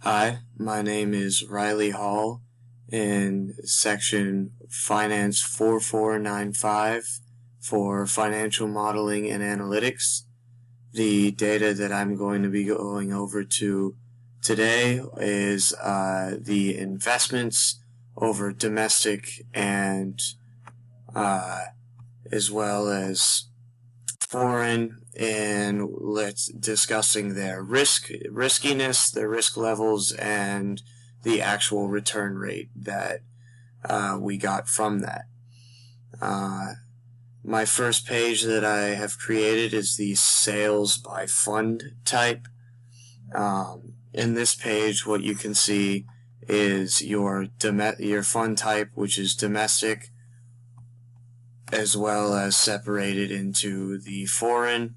Hi, my name is Riley Hall in section Finance 4495 for Financial Modeling and Analytics. The data that I'm going to be going over to today is the investments over domestic and as well as foreign, and let's discussing their riskiness, their risk levels, and the actual return rate that we got from that. My first page that I have created is the sales by fund type. In this page, what you can see is your fund type, which is domestic, as well as separated into the foreign.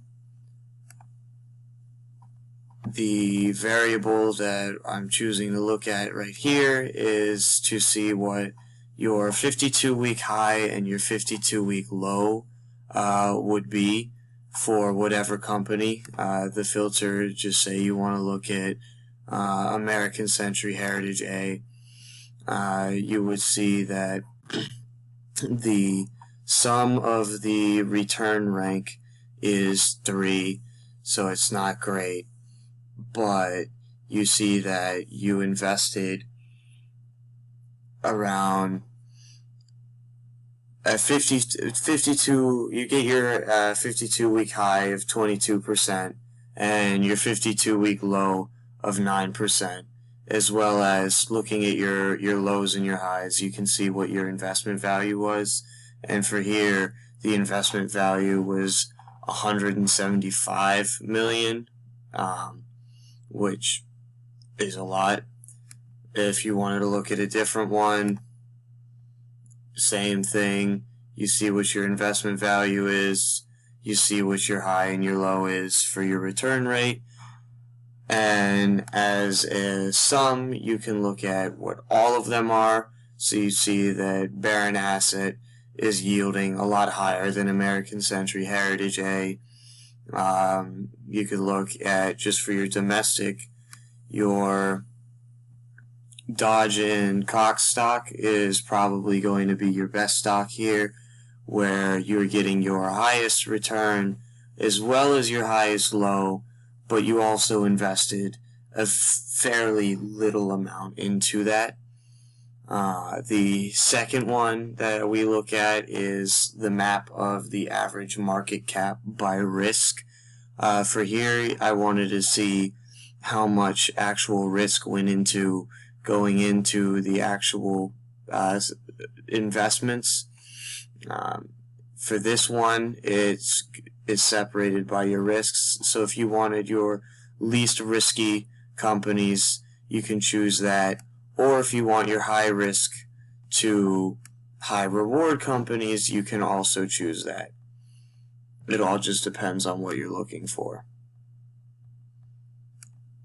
The variable that I'm choosing to look at right here is to see what your 52-week high and your 52-week low would be for whatever company. The filter, just say you want to look at American Century Heritage A. You would see that the sum of the return rank is 3, so it's not great, but you see that you invested around 52, you get your 52-week high of 22% and your 52-week low of 9%, as well as looking at your lows and your highs. You can see what your investment value was. And for here, the investment value was $175 million, which is a lot. If you wanted to look at a different one, same thing. You see what your investment value is. You see what your high and your low is for your return rate. And as a sum, you can look at what all of them are. So you see that Baron Asset is yielding a lot higher than American Century Heritage A. You could look at, just for your domestic, your Dodge and Cox stock is probably going to be your best stock here, where you're getting your highest return as well as your highest low, but you also invested a fairly little amount into that. The second one that we look at is the map of the average market cap by risk. For here, I wanted to see how much actual risk went into going into the actual investments. For this one, it's separated by your risks. So if you wanted your least risky companies, you can choose that. Or if you want your high risk to high reward companies, you can also choose that. It all just depends on what you're looking for.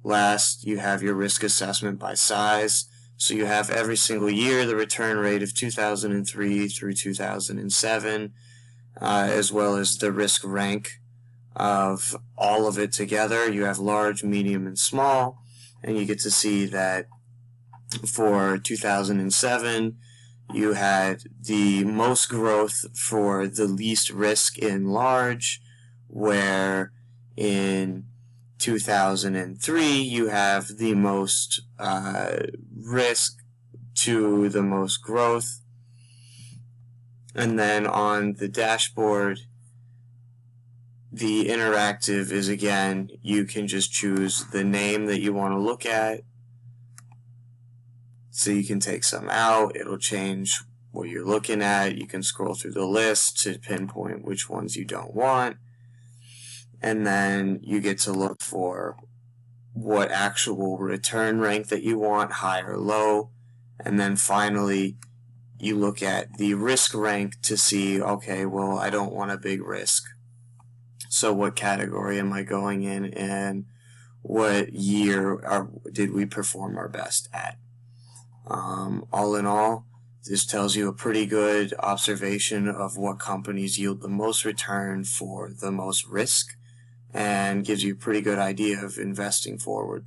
Last, you have your risk assessment by size. So you have every single year the return rate of 2003 through 2007, as well as the risk rank of all of it together. You have large, medium, and small, and you get to see that for 2007, you had the most growth for the least risk in large, where in 2003 you have the most risk to the most growth. And then on the dashboard, the interactive is, again, you can just choose the name that you want to look at. So you can take some out, it'll change what you're looking at. You can scroll through the list to pinpoint which ones you don't want. And then you get to look for what actual return rank that you want, high or low. And then finally, you look at the risk rank to see, okay, well, I don't want a big risk. So what category am I going in, and what year did we perform our best at? All in all, this tells you a pretty good observation of what companies yield the most return for the most risk, and gives you a pretty good idea of investing forward.